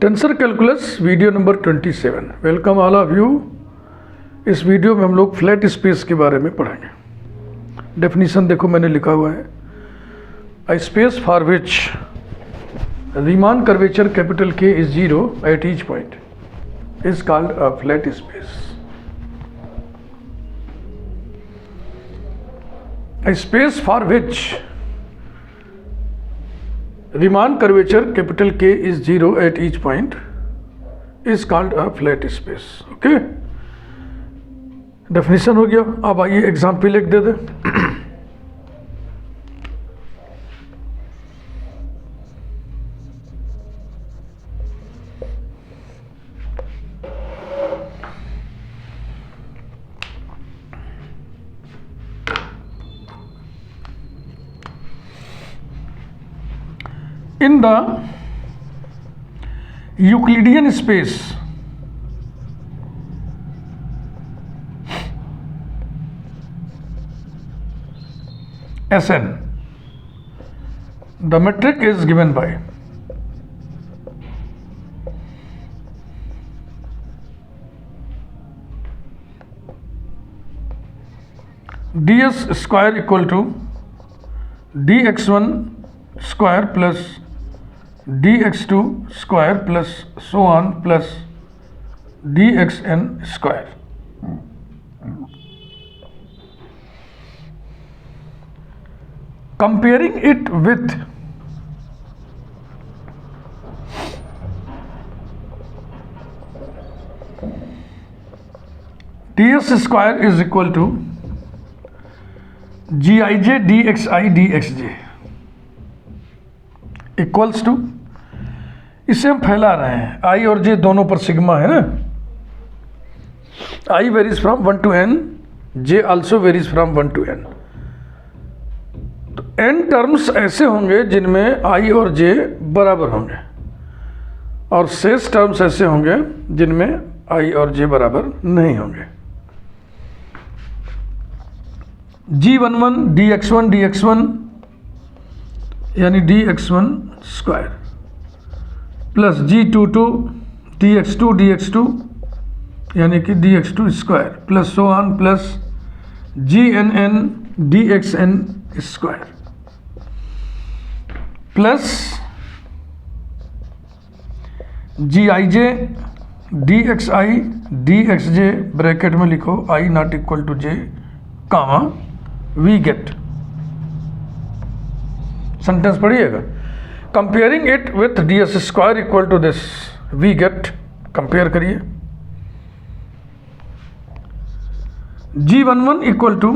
Tensor calculus video number 27। Welcome all of you. इस video में हम लोग फ्लैट स्पेस के बारे में पढ़ेंगे। डेफिनेशन देखो मैंने लिखा हुआ है, a space for which Riemann curvature capital K is 0 at each point is called a flat space. A space for which Riemann curvature capital K is 0 at each point is called a flat space. Okay? Definition हो गया। अब आइए example लिख दे दें। In the Euclidean space, Sn, the metric is given by ds square equal to dx1 square plus dx2 square plus so on plus dxn square। Comparing it with ds square is equal to gij dxi dxj equals to, इसे हम फैला रहे हैं, आई और जे दोनों पर sigma है ना। I varies from 1 to n, J also varies from 1 to n। तो n टर्म्स ऐसे होंगे जिनमें आई और जे बराबर होंगे, और शेष टर्म्स ऐसे होंगे जिनमें आई और जे बराबर नहीं होंगे। g11 dx1 यानी dx1 square plus g22 dx2 यानी कि dx2 square plus so on plus gnn dxn square plus gij dxi dxj bracket में लिखो i not equal to j comma we get. Sentence पढ़िएगा। Comparing it with ds square equal to this we get, compare करिए। g11 equal to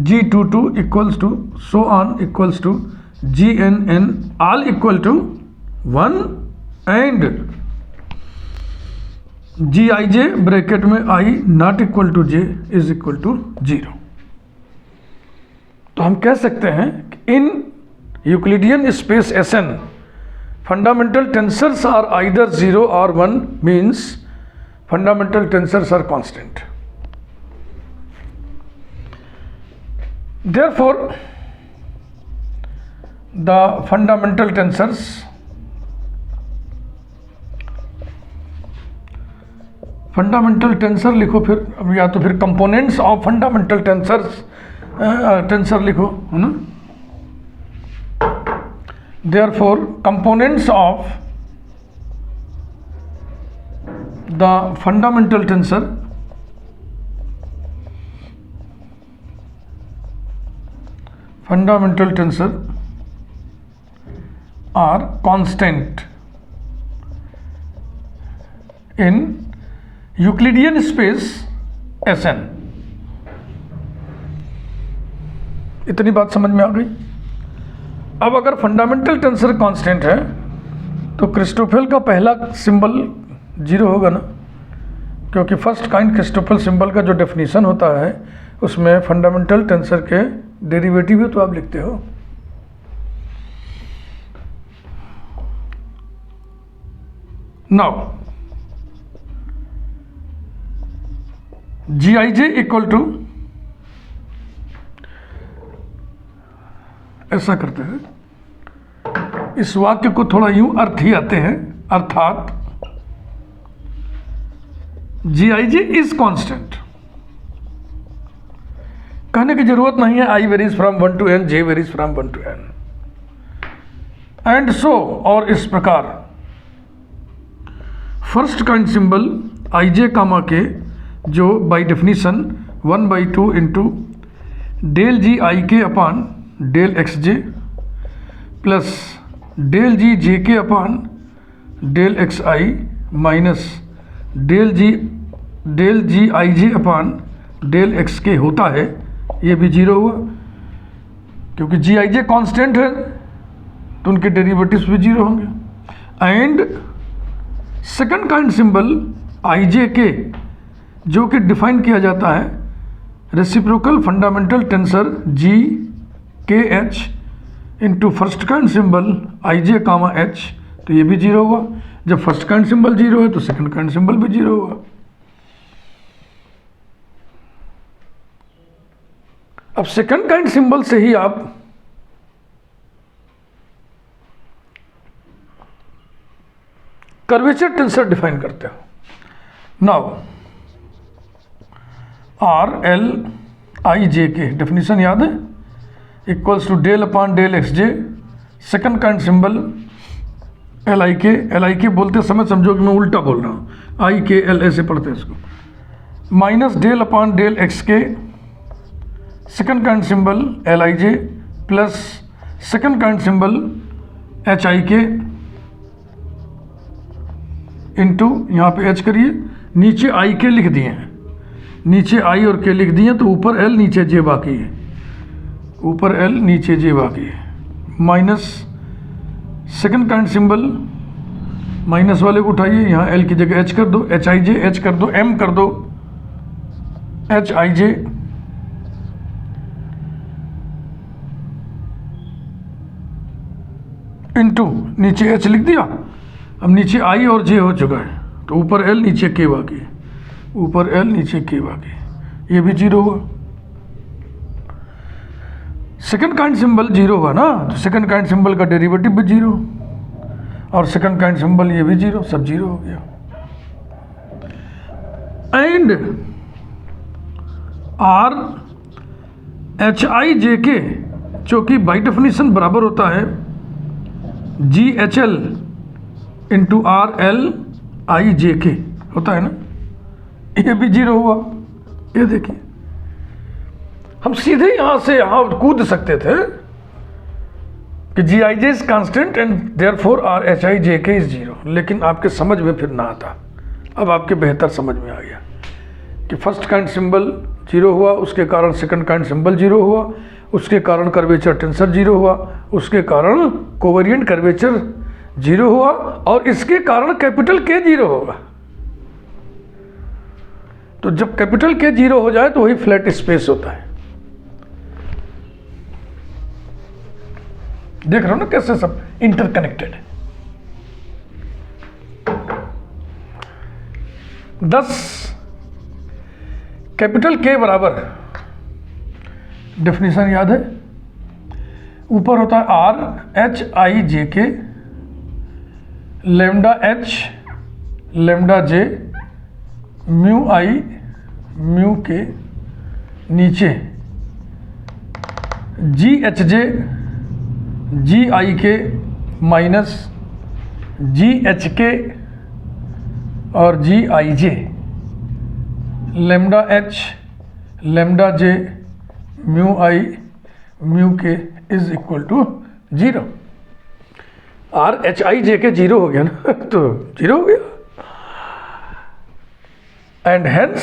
g22 equals to so on equals to gnn all equal to 1 and gij bracket में i not equal to j is equal to 0। तो हम कह सकते हैं कि इन Euclidean space Sn, fundamental tensors are either 0 or 1, means fundamental tensors are constant. Therefore, the fundamental tensors लिखो फिर, या तो फिर components of fundamental tensors tensor लिखो, है ना। Therefore, components of the fundamental tensor are constant in Euclidean space Sn। इतनी बात समझ में आ गई। अब अगर फंडामेंटल टेंसर कांस्टेंट है तो क्रिस्टोफेल का पहला सिंबल 0 होगा ना, क्योंकि फर्स्ट काइंड क्रिस्टोफेल सिंबल का जो डेफिनेशन होता है उसमें फंडामेंटल टेंसर के डेरिवेटिव तो आप लिखते हो। नाउ gij इक्वल टू, ऐसा करते हैं, इस वाक्य को थोड़ा यूं अर्थ ही आते हैं अर्थात GIJ इज कांस्टेंट। कहने की जरूरत नहीं है I varies from 1 to n, J varies from 1 to n and so, और इस प्रकार first kind symbol IJ comma K जो by definition 1/2 into del GIK upon del XJ plus del GJK upon del XI minus del GIJ upon del XK होता है, ये भी zero हुआ क्योंकि GIJ कांस्टेंट है तो उनके डेरिवेटिव्स भी जीरो होंगे। And second kind symbol IJK जो कि डिफाइन किया जाता है reciprocal fundamental tensor GKH into first kind symbol IJ कामा H, तो ये भी जीरो हुआ। जब फर्स्ट काइंड सिंबल जीरो है तो सेकंड काइंड सिंबल भी जीरो हुआ। अब सेकंड काइंड सिंबल से ही आप कर्वेचर टेंसर डिफाइन करते हो। नाउ RLIJK डेफिनेशन याद है, equals to del upon del XJ, second kind symbol LIK बोलते समय समझो कि मैं उल्टा बोल रहा हूँ, IKL ऐसे पढ़ते हैं इसको, minus del upon del XK, second kind symbol LIJ plus second kind symbol HIK into यहाँ पे H करिए, नीचे IK लिख दिए हैं, नीचे I और K लिख दिए तो ऊपर L नीचे J बाकी है, ऊपर L नीचे J बाकी है, minus second kind symbol minus वाले को उठाइए, यहाँ L की जगह H कर दो, HIJ H कर दो, M कर दो HIJ इंटू नीचे H लिख दिया। अब नीचे I और J हो चुका है तो ऊपर L नीचे K बाकी है, ऊपर L नीचे K बाकी है, ये भी जीरो हुआ। सेकंड काइंड सिंबल जीरो हुआ ना, तो सेकंड काइंड सिंबल का डेरिवेटिव भी जीरो और सेकंड काइंड सिंबल ये भी जीरो, सब जीरो हो गया। एंड RHIJK जो कि बाई डेफिनेशन बराबर होता है GHL इंटू RLIJK होता है ना, ये भी जीरो हुआ। ये देखिए हम सीधे यहां से यहां कूद सकते थे कि GIJ is constant and therefore RHIJK is zero, लेकिन आपके समझ में फिर ना आता। अब आपके बेहतर समझ में आ गया कि फर्स्ट काइंड सिंबल जीरो हुआ, उसके कारण सेकंड काइंड सिंबल जीरो हुआ, उसके कारण कर्वेचर टेंसर जीरो हुआ, उसके कारण कोवेरिएंट कर्वेचर जीरो हुआ और इसके कारण कैपिटल K जीरो होगा। तो जब कैपिटल K जीरो हो जाए तो वही फ्लैट स्पेस होता है। देख रहे हो ना कैसे सब इंटरकनेक्टेड है। 10 कैपिटल K बराबर, डेफिनेशन याद है, ऊपर होता है RHIJK lambda H lambda J mu I mu K, नीचे GHJ GIK माइनस GHK और GIJ lambda H lambda J mu I mu K is equal to zero. RHIJK zero हो गया ना, तो जीरो हो गया and hence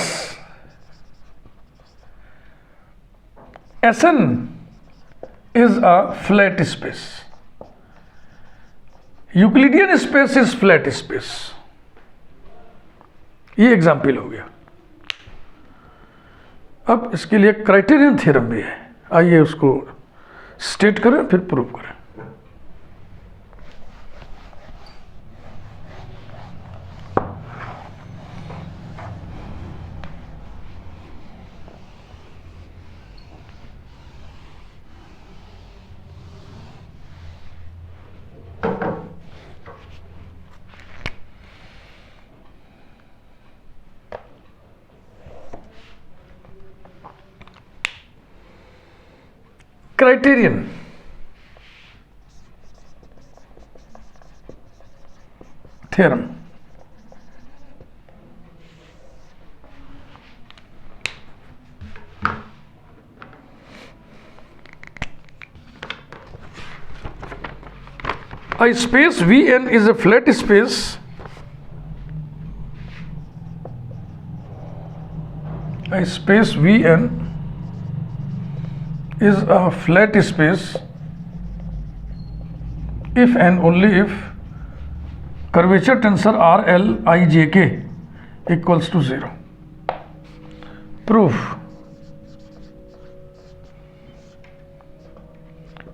SN is a flat space. Euclidean space is flat space. ये example हो गया। अब इसके लिए क्राइटेरियन थ्योरम भी है, आइए उसको स्टेट करें फिर प्रूव करें। Criterion, theorem. A space Vn is a flat space Vn is a flat space if and only if curvature tensor RLIJK equals to 0. Proof.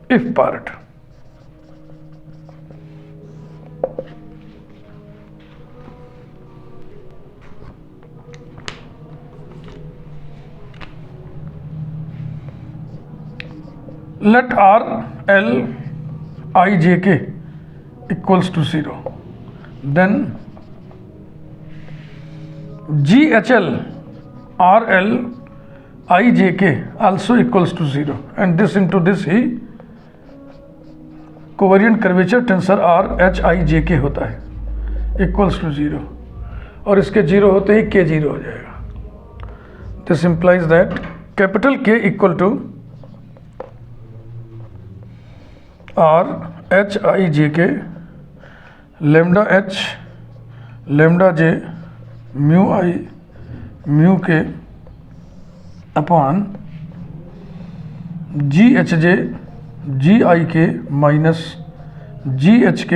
If part. Let RLIJK equals to 0, then GHL RLIJK also equals to 0, and this into this he covariant curvature tensor RHIJK होता है, equals to 0, और इसके 0 होते ही K 0 हो जाएगा। This implies that capital K equal to RHIJK lambda H lambda J mu I mu K upon GHJ GIK minus GHK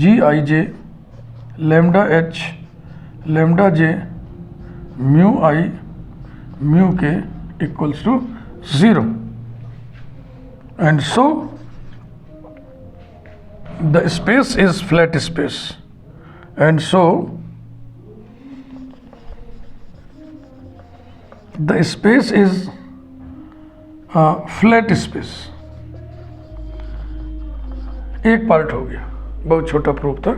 GIJ lambda H lambda J mu I mu K equals to 0, and so the space is flat space, and so the space is flat space. एक part हो गया, बहुत छोटा proof था।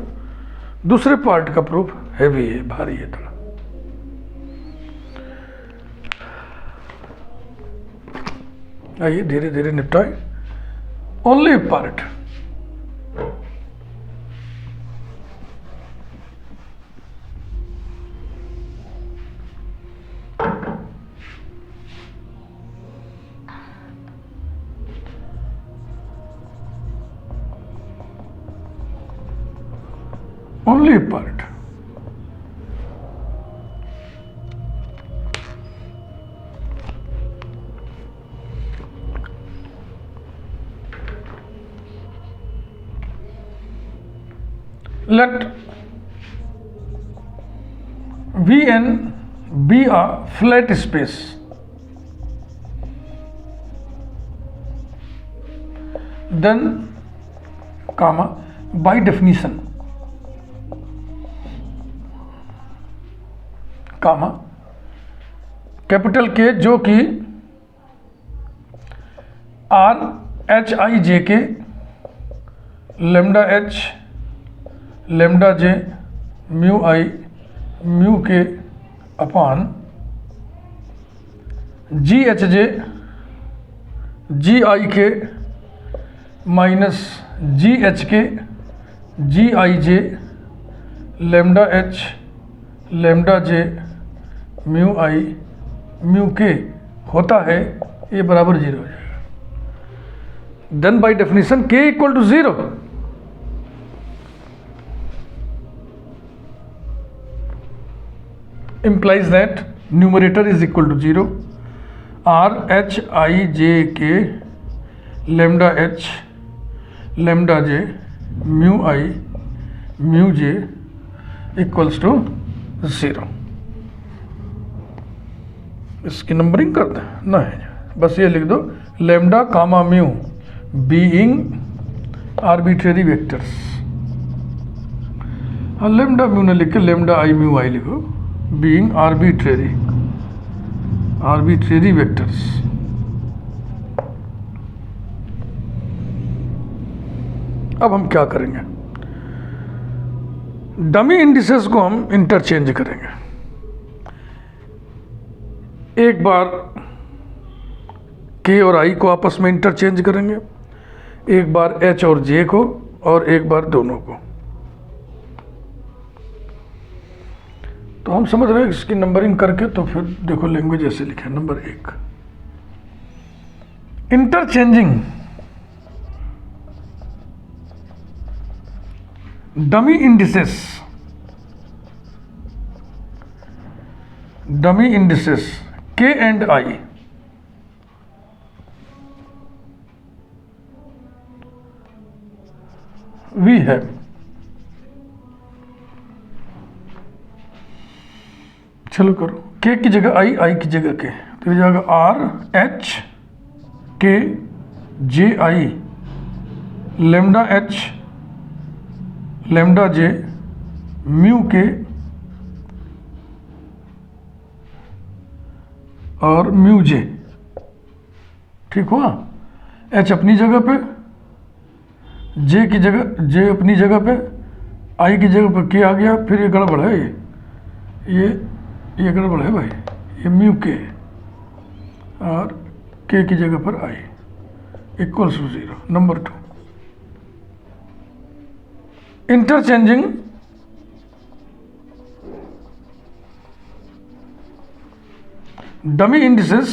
दूसरे part का proof heavy है, भारी है थोड़ा। आइए धीरे धीरे निपटाए। Only part, only part. Let Vn be a flat space then, comma, by definition, comma capital K जो कि RHIJK lambda H lambda J mu I mu K upon GHJ GIK minus GHK GIJ lambda H lambda J mu I mu K होता है, ये बराबर 0 हो जाएगा। Then by definition K equal to 0, implies that numerator is equal to 0, RHIJK lambda H lambda J mu I mu J equals to 0। इसकी numbering कर दें? नहीं, बस ये लिख दो लैम्डा कामा म्यू बीइंग आर्बिट्रेरी वेक्टर्स। हाँ, लैम्डा म्यू ने लिख के लैम्डा आई म्यू आई लिखो, बीइंग आर्बिट्रेरी वेक्टर्स। अब हम क्या करेंगे, डमी इंडिसेस को हम इंटरचेंज करेंगे। एक बार के और आई को आपस में इंटरचेंज करेंगे, एक बार एच और जे को और एक बार दोनों को। तो हम समझ रहे हैं इसकी नंबरिंग करके, तो फिर देखो लैंग्वेज ऐसे लिखे। नंबर 1, इंटरचेंजिंग डमी इंडिसेस के एंड आई वी हैव। चलो करो, के की जगह आई, आई की जगह के, तो ये जाएगा R H K J I lambda H lambda J mu K और म्यू जे। ठीक हुआ? एच अपनी जगह पे, जे की जगह, जे अपनी जगह पे, आई की जगह पे के आ गया। फिर ये गड़बड़ है, ये गड़बड़ है भाई, ये म्यू के और के की जगह पर I equals to 0। Number 2, interchanging dummy indices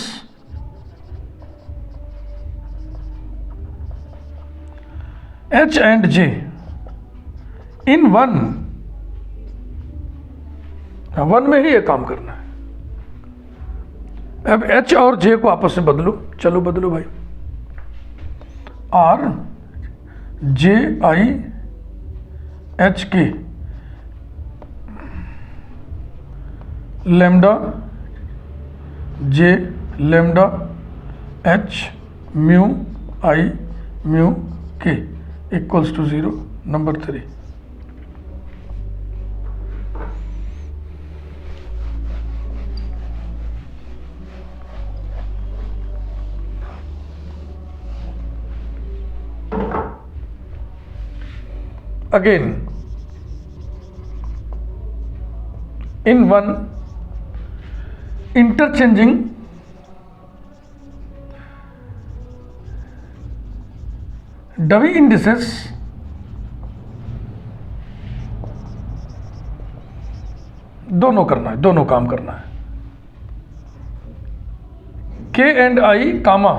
H and J in one में ही ये काम करना है। अब एच और जे को आपस में बदलो, चलो बदलो भाई। R J I H K lambda J lambda H mu I mu K equals to 0। Number 3, again in one interchanging dummy indices दोनों करना है, दोनों काम करना है। K and I comma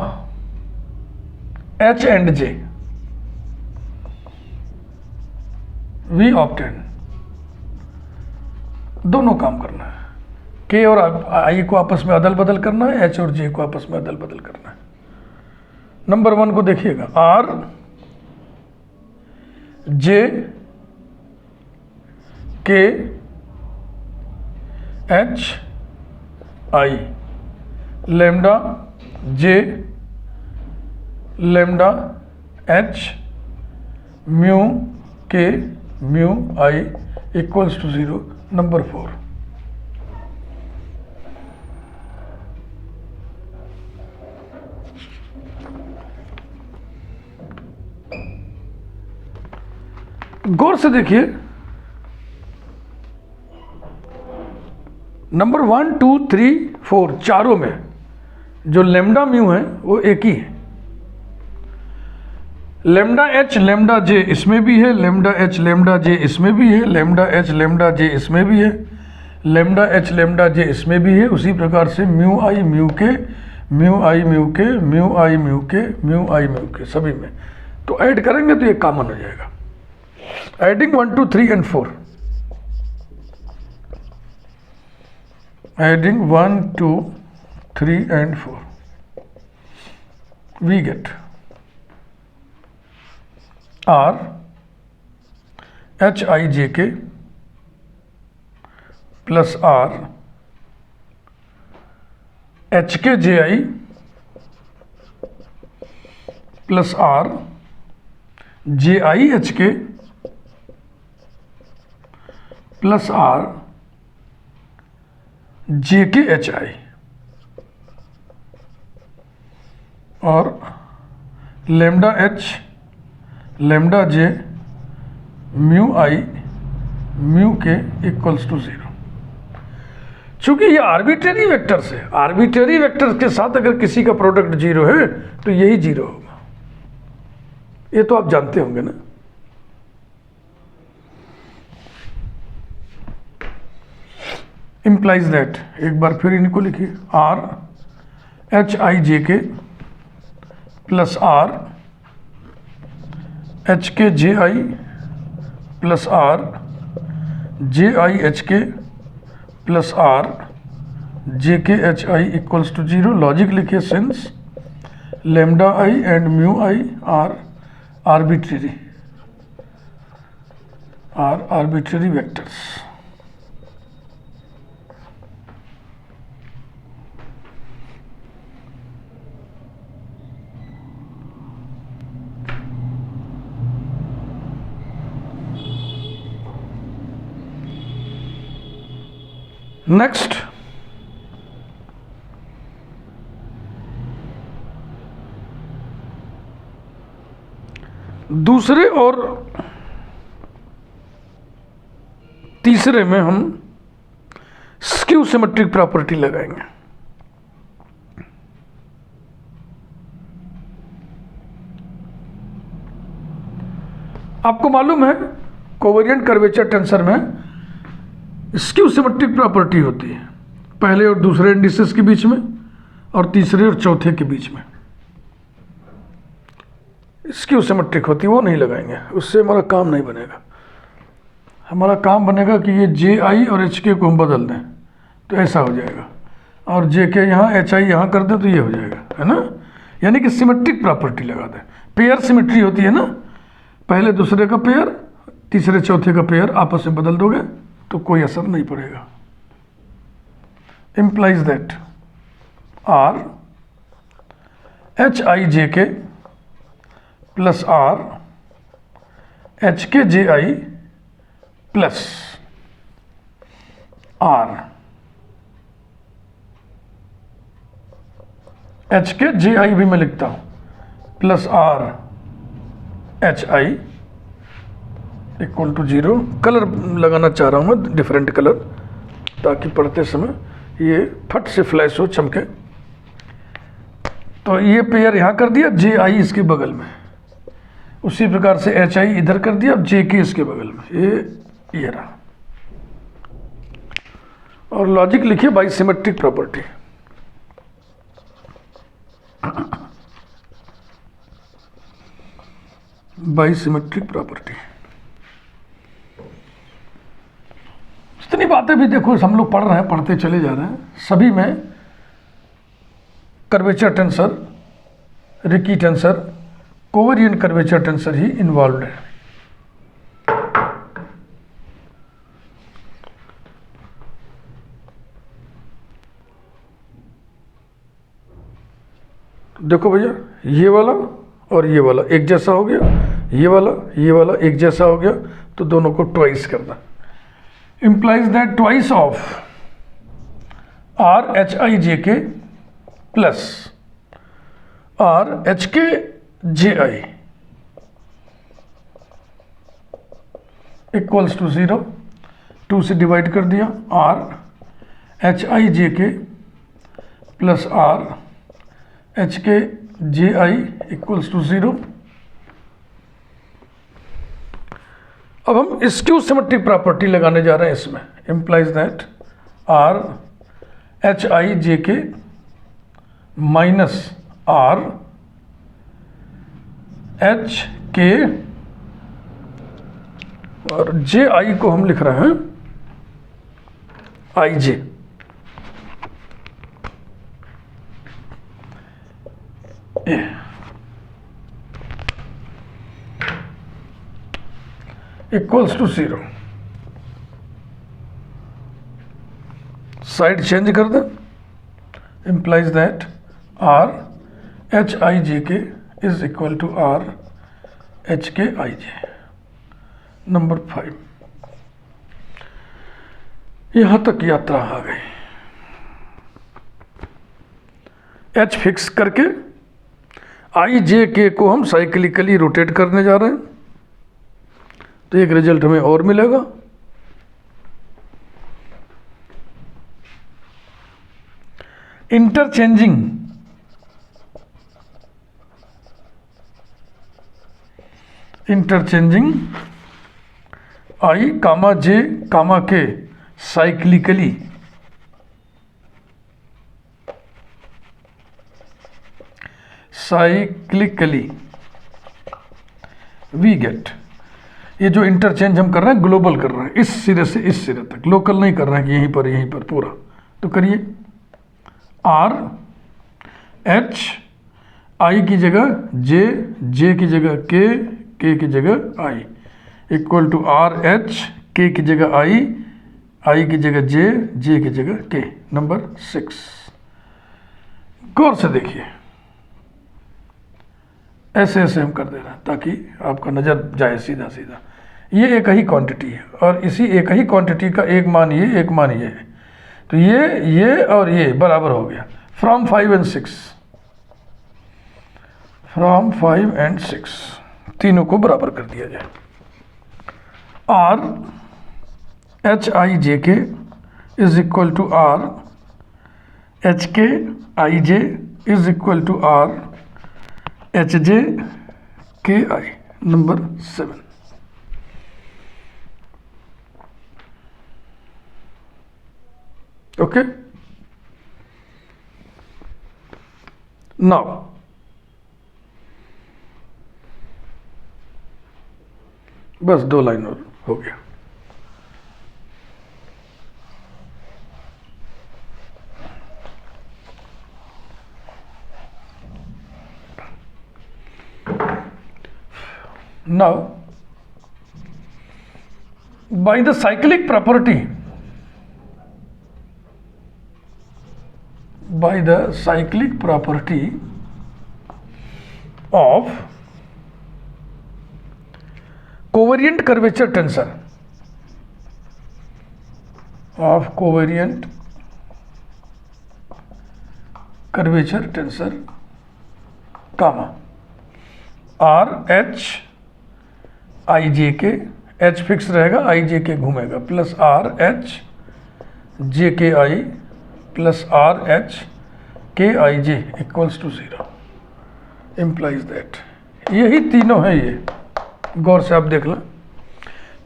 H and J we obtain, दोनों काम करना है। के और आई को आपस में अदल बदल करना है, एच और जे को आपस में अदल बदल करना है। नंबर 1 को देखिएगा, R J K H I lambda J lambda H mu K mu I equals to 0। Number 4, गौर से देखिए, नंबर 1 2 3 4 चारों में जो लेमडा म्यू है वो एक ही है। लेमडा एच लेमडा जे इसमें भी है, लेमडा एच लेमडा जे इसमें भी है, लेमडा एच लेमडा जे इसमें भी है, लेमडा एच लेमडा जे इसमें भी है। उसी प्रकार से mu I mu K mu I mu K mu I mu K mu I mu के सभी में। तो ऐड करेंगे तो ये कॉमन हो जाएगा। Adding 1 2 3 and 4, adding 1 2 3 and 4 we get R H I J K plus R H K J I plus R J I H K plus R J K H I और lambda H lambda J mu I mu K equals to 0। चूंकि ये arbitrary vectors है, arbitrary vectors के साथ अगर किसी का product zero है तो यही जीरो होगा, ये तो आप जानते होंगे ना। इंप्लाइज दैट, एक बार फिर इनको लिखिए, are H I J K plus R H K J I plus R J I H K plus R J K H I equals to zero. Logic लिखिए, since lambda I and mu I are arbitrary vectors. Next, दूसरे और तीसरे में हम skew symmetric property लगाएंगे। आपको मालूम है कोवेरिएंट कर्वेचर टेंसर में स्क्यू सिमेट्रिक प्रॉपर्टी होती है पहले और दूसरे इंडिसेस के बीच में और तीसरे और चौथे के बीच में स्क्यू सिमेट्रिक होती है, वो नहीं लगाएंगे, उससे हमारा काम नहीं बनेगा। हमारा काम बनेगा कि ये जे आई और एच के को हम बदल दें तो ऐसा हो जाएगा, और जे के यहाँ एच आई यहाँ कर दें तो ये हो जाएगा, है ना। यानी कि सिमेट्रिक प्रॉपर्टी लगा दें। पेयर सिमेट्री होती है ना, पहले दूसरे का पेयर तीसरे चौथे का पेयर आपस में बदल दोगे तो कोई असर नहीं पड़ेगा। implies that R H I J K plus R H K J I plus R H K J I भी मैं लिखता हूं plus R H I equal to zero. Colour लगाना चाह रहा हूं मैं, डिफरेंट कलर, ताकि पढ़ते समय ये फट से फ्लैश हो, चमके। तो ये पेयर यहाँ कर दिया, जे आई इसके बगल में, उसी प्रकार से एच आई इधर कर दिया, अब जे के इसके बगल में, ये रहा। और लॉजिक लिखिए by symmetric property. By symmetric property, जितनी बातें भी देखो हम लोग पढ़ रहे हैं, पढ़ते चले जा रहे हैं, सभी में curvature tensor, Ricci tensor, covariant curvature tensor ही इन्वॉल्व है। देखो भैया, ये वाला और ये वाला एक जैसा हो गया, ये वाला एक जैसा हो गया, तो दोनों को ट्वाइस करना। implies that twice of R H I J K plus R H K J I equals to 0। 2 से डिवाइड कर दिया, R H I J K plus R H K J I equals to 0। अब हम skew symmetric property लगाने जा रहे हैं इसमें। implies that R H I J K minus R H K, और J I को हम लिख रहे हैं I J। Equals to 0। Side change कर दें। implies that R H I J K is equal to R H K I J। Number 5, यहां तक यात्रा आ गई। H फिक्स करके I J K को हम साइक्लिकली रोटेट करने जा रहे हैं, तो एक रिजल्ट हमें और मिलेगा। इंटरचेंजिंग आई कामा जे कामा के साइक्लिकली वी गेट। ये जो इंटरचेंज हम कर रहे हैं ग्लोबल कर रहे हैं, इस सिरे से इस सिरे तक, लोकल नहीं कर रहे हैं कि यहीं पर पूरा। तो करिए आर एच आई की जगह जे की जगह के की जगह आई इक्वल टू आर एच के की जगह आई की जगह जे की जगह के। नंबर 6, गौर से देखिए, ऐसे हम कर दे रहे हैं ताकि आपका नज़र जाए सीधा सीधा। ये एक ही क्वांटिटी है और इसी एक ही क्वांटिटी का एक मान ये है, तो ये और ये बराबर हो गया। फ्रॉम 5 एंड 6 तीनों को बराबर कर दिया जाए। Are H I J K is equal to R H K I J is equal to R H J K I. Number 7, okay. Now बस 2 लाइन और हो गया। Now, by the cyclic property of covariant curvature tensor comma R H I J K, H fix रहेगा, आई J के घूमेगा, plus R H J K I plus R H K I J equals to 0 implies that. यही तीनों है। ये गौर से आप देख लें,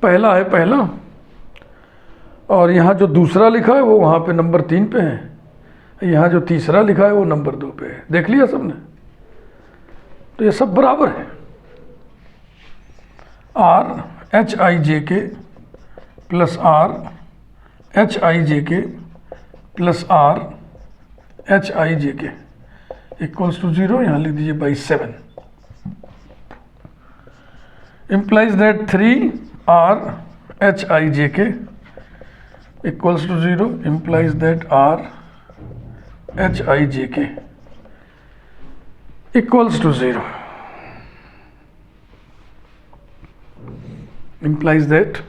पहला है पहला, और यहाँ जो दूसरा लिखा है वो वहाँ पे नंबर 3 पे है, यहाँ जो तीसरा लिखा है वो नंबर 2 पे है। देख लिया सबने? तो ये सब बराबर है। Are H I J K plus R H I J K plus R H I J के इक्वल्स टू 0, यहाँ लिख दीजिए by 7 implies that 3 R H I J K equals to 0 implies that R H I J K equals to 0 implies that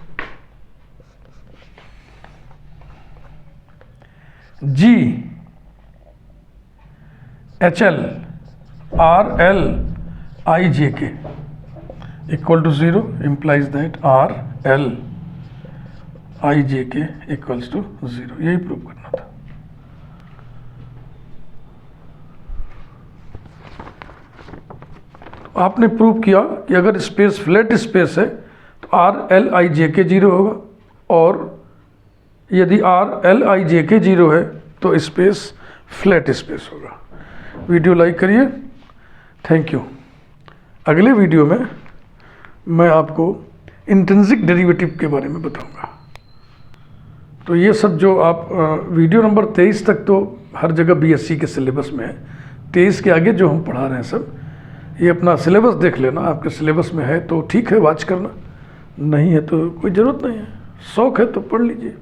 G H L R L I J K equal to 0 implies that R L I J K equals to 0। यही prove करना था। आपने prove किया कि अगर space flat space है तो R L I J K 0 होगा, और यदि R L I J K 0 है तो स्पेस फ्लैट स्पेस होगा। वीडियो लाइक करिए, थैंक यू। अगले वीडियो में मैं आपको इंट्रिंसिक डेरिवेटिव के बारे में बताऊंगा। तो ये सब जो आप वीडियो नंबर 23 तक तो हर जगह बीएससी के सिलेबस में है, 23 के आगे जो हम पढ़ा रहे हैं सब, ये अपना सिलेबस देख लेना। आपके सिलेबस में है तो ठीक है, वॉच करना, नहीं है तो कोई ज़रूरत नहीं है, शौक़ है तो पढ़ लीजिए।